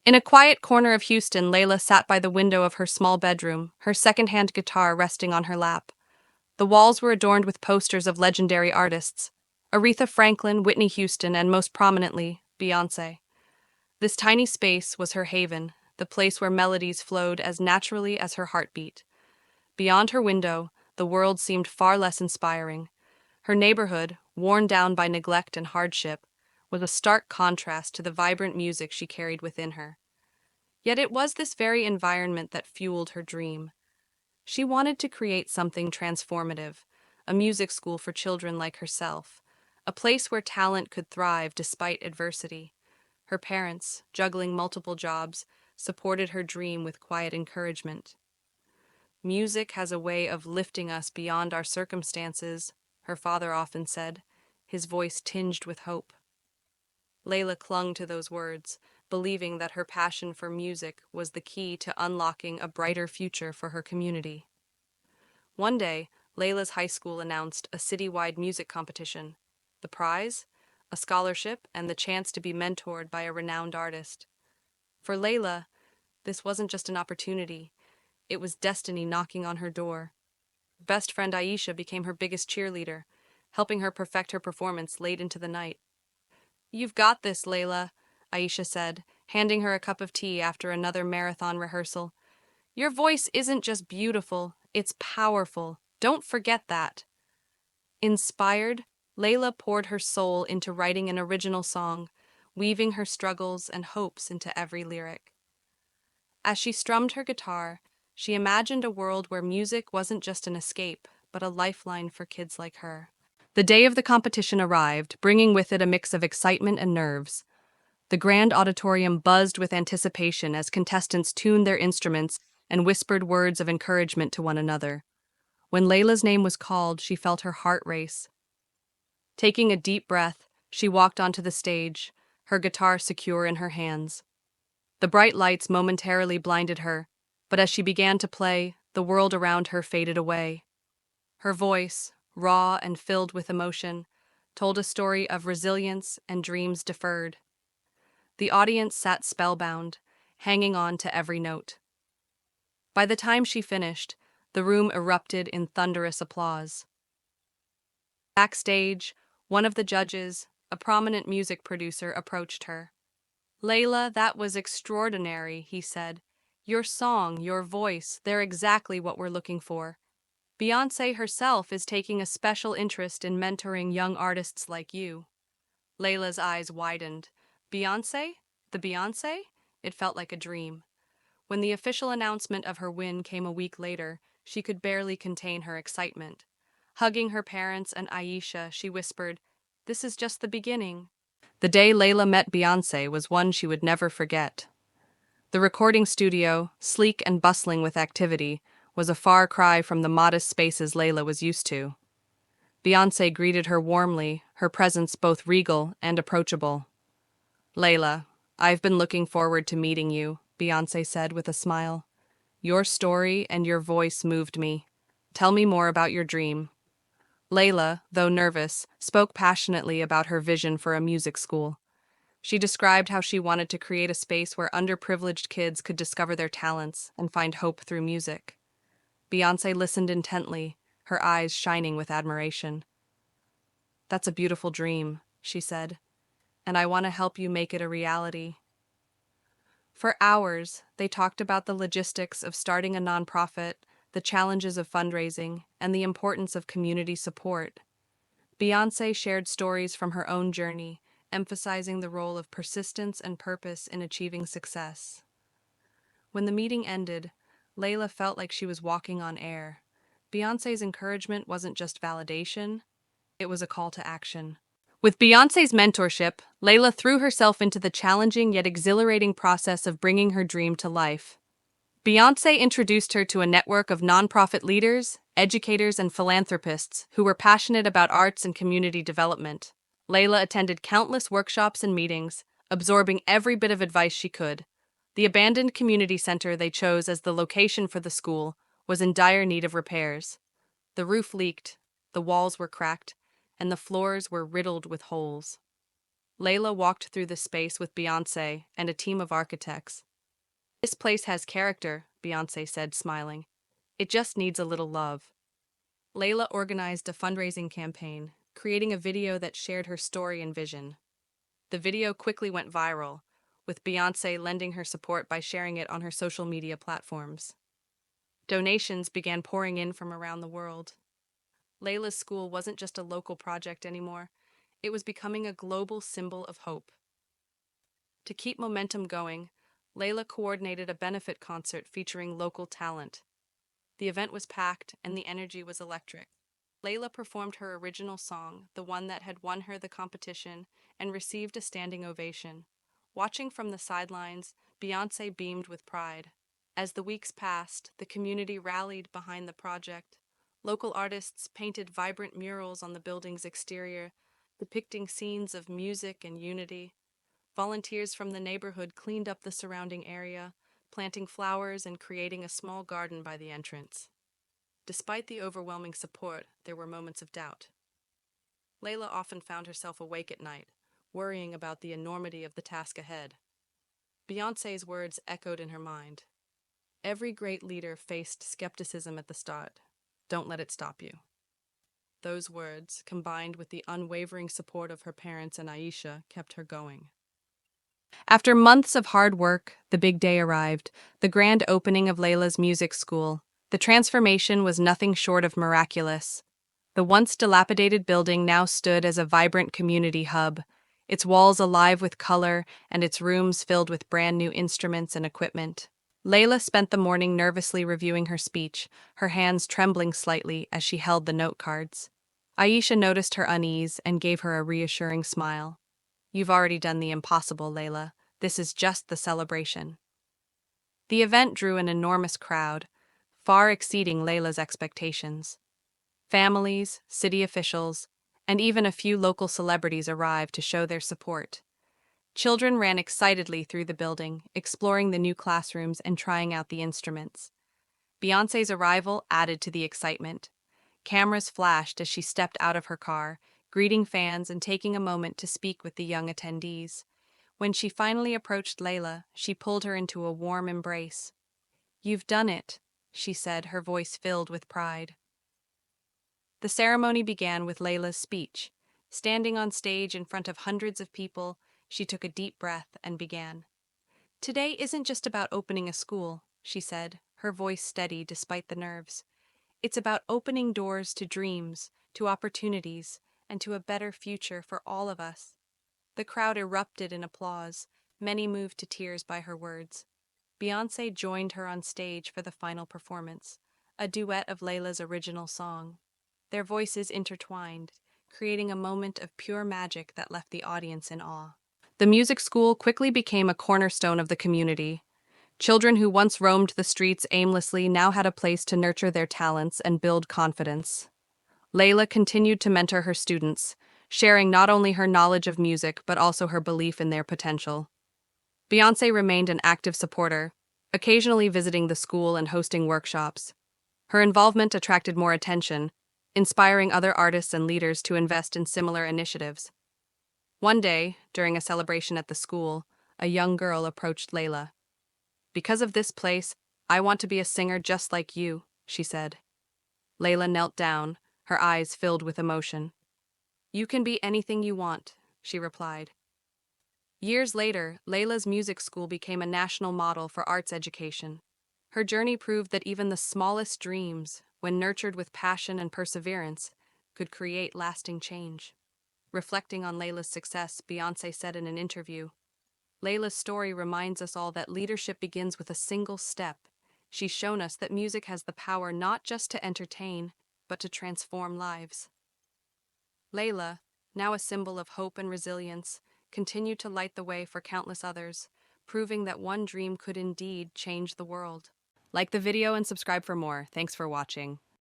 In a quiet corner of Houston, Layla sat by the window of her small bedroom, her secondhand guitar resting on her lap. The walls were adorned with posters of legendary artists: Aretha Franklin, Whitney Houston, and most prominently, Beyoncé. This tiny space was her haven, the place where melodies flowed as naturally as her heartbeat. Beyond her window, the world seemed far less inspiring. Her neighborhood, worn down by neglect and hardship, was a stark contrast to the vibrant music she carried within her. Yet it was this very environment that fueled her dream. She wanted to create something transformative, a music school for children like herself, a place where talent could thrive despite adversity. Her parents, juggling multiple jobs, supported her dream with quiet encouragement. Music has a way of lifting us beyond our circumstances, her father often said, his voice tinged with hope. Layla clung to those words, believing that her passion for music was the key to unlocking a brighter future for her community. One day, Layla's high school announced a citywide music competition. The prize? A scholarship and the chance to be mentored by a renowned artist. For Layla, this wasn't just an opportunity, it was destiny knocking on her door. Best friend Aisha became her biggest cheerleader, helping her perfect her performance late into the night. "You've got this, Layla," Aisha said, handing her a cup of tea after another marathon rehearsal. "Your voice isn't just beautiful, it's powerful. Don't forget that." Inspired, Layla poured her soul into writing an original song, weaving her struggles and hopes into every lyric. As she strummed her guitar, she imagined a world where music wasn't just an escape, but a lifeline for kids like her. The day of the competition arrived, bringing with it a mix of excitement and nerves. The grand auditorium buzzed with anticipation as contestants tuned their instruments and whispered words of encouragement to one another. When Layla's name was called, she felt her heart race. Taking a deep breath, she walked onto the stage, her guitar secure in her hands. The bright lights momentarily blinded her, but as she began to play, the world around her faded away. Her voice, raw and filled with emotion, told a story of resilience and dreams deferred. The audience sat spellbound, hanging on to every note. By the time she finished, the room erupted in thunderous applause. Backstage, one of the judges, a prominent music producer, approached her. "Layla, that was extraordinary," he said. "Your song, your voice, they're exactly what we're looking for. Beyoncé herself is taking a special interest in mentoring young artists like you." Layla's eyes widened. Beyoncé? The Beyoncé? It felt like a dream. When the official announcement of her win came a week later, she could barely contain her excitement. Hugging her parents and Aisha, she whispered, "This is just the beginning." The day Layla met Beyoncé was one she would never forget. The recording studio, sleek and bustling with activity, was a far cry from the modest spaces Layla was used to. Beyoncé greeted her warmly, her presence both regal and approachable. "Layla, I've been looking forward to meeting you," Beyoncé said with a smile. "Your story and your voice moved me. Tell me more about your dream." Layla, though nervous, spoke passionately about her vision for a music school. She described how she wanted to create a space where underprivileged kids could discover their talents and find hope through music. Beyoncé listened intently, her eyes shining with admiration. "That's a beautiful dream," she said, "and I want to help you make it a reality." For hours, they talked about the logistics of starting a nonprofit, the challenges of fundraising, and the importance of community support. Beyoncé shared stories from her own journey, emphasizing the role of persistence and purpose in achieving success. When the meeting ended, Layla felt like she was walking on air. Beyoncé's encouragement wasn't just validation, it was a call to action. With Beyoncé's mentorship, Layla threw herself into the challenging yet exhilarating process of bringing her dream to life. Beyoncé introduced her to a network of nonprofit leaders, educators, and philanthropists who were passionate about arts and community development. Layla attended countless workshops and meetings, absorbing every bit of advice she could. The abandoned community center they chose as the location for the school was in dire need of repairs. The roof leaked, the walls were cracked, and the floors were riddled with holes. Layla walked through the space with Beyoncé and a team of architects. This place has character, Beyoncé said, smiling. It just needs a little love. Layla organized a fundraising campaign, creating a video that shared her story and vision. The video quickly went viral, with Beyoncé lending her support by sharing it on her social media platforms. Donations began pouring in from around the world. Layla's school wasn't just a local project anymore, it was becoming a global symbol of hope. To keep momentum going, Layla coordinated a benefit concert featuring local talent. The event was packed and the energy was electric. Layla performed her original song, the one that had won her the competition, and received a standing ovation. Watching from the sidelines, Beyoncé beamed with pride. As the weeks passed, the community rallied behind the project. Local artists painted vibrant murals on the building's exterior, depicting scenes of music and unity. Volunteers from the neighborhood cleaned up the surrounding area, planting flowers and creating a small garden by the entrance. Despite the overwhelming support, there were moments of doubt. Layla often found herself awake at night, worrying about the enormity of the task ahead. Beyoncé's words echoed in her mind. Every great leader faced skepticism at the start. Don't let it stop you. Those words, combined with the unwavering support of her parents and Aisha, kept her going. After months of hard work, the big day arrived, the grand opening of Layla's music school. The transformation was nothing short of miraculous. The once dilapidated building now stood as a vibrant community hub, its walls alive with color and its rooms filled with brand new instruments and equipment. Layla spent the morning nervously reviewing her speech, her hands trembling slightly as she held the note cards. Aisha noticed her unease and gave her a reassuring smile. You've already done the impossible, Layla. This is just the celebration. The event drew an enormous crowd, far exceeding Layla's expectations. Families, city officials, and even a few local celebrities arrived to show their support. Children ran excitedly through the building, exploring the new classrooms and trying out the instruments. Beyoncé's arrival added to the excitement. Cameras flashed as she stepped out of her car, greeting fans and taking a moment to speak with the young attendees. When she finally approached Layla, she pulled her into a warm embrace. "You've done it," she said, her voice filled with pride. The ceremony began with Layla's speech. Standing on stage in front of hundreds of people, she took a deep breath and began. "Today isn't just about opening a school," she said, her voice steady despite the nerves. "It's about opening doors to dreams, to opportunities, and to a better future for all of us." The crowd erupted in applause, many moved to tears by her words. Beyoncé joined her on stage for the final performance, a duet of Layla's original song. Their voices intertwined, creating a moment of pure magic that left the audience in awe. The music school quickly became a cornerstone of the community. Children who once roamed the streets aimlessly now had a place to nurture their talents and build confidence. Layla continued to mentor her students, sharing not only her knowledge of music but also her belief in their potential. Beyoncé remained an active supporter, occasionally visiting the school and hosting workshops. Her involvement attracted more attention, inspiring other artists and leaders to invest in similar initiatives. One day, during a celebration at the school, a young girl approached Layla. "Because of this place, I want to be a singer just like you," she said. Layla knelt down, her eyes filled with emotion. "You can be anything you want," she replied. Years later, Layla's music school became a national model for arts education. Her journey proved that even the smallest dreams, when nurtured with passion and perseverance, could create lasting change. Reflecting on Layla's success, Beyoncé said in an interview, "Layla's story reminds us all that leadership begins with a single step. She's shown us that music has the power not just to entertain, but to transform lives." Layla, now a symbol of hope and resilience, continued to light the way for countless others, proving that one dream could indeed change the world. Like the video and subscribe for more. Thanks for watching.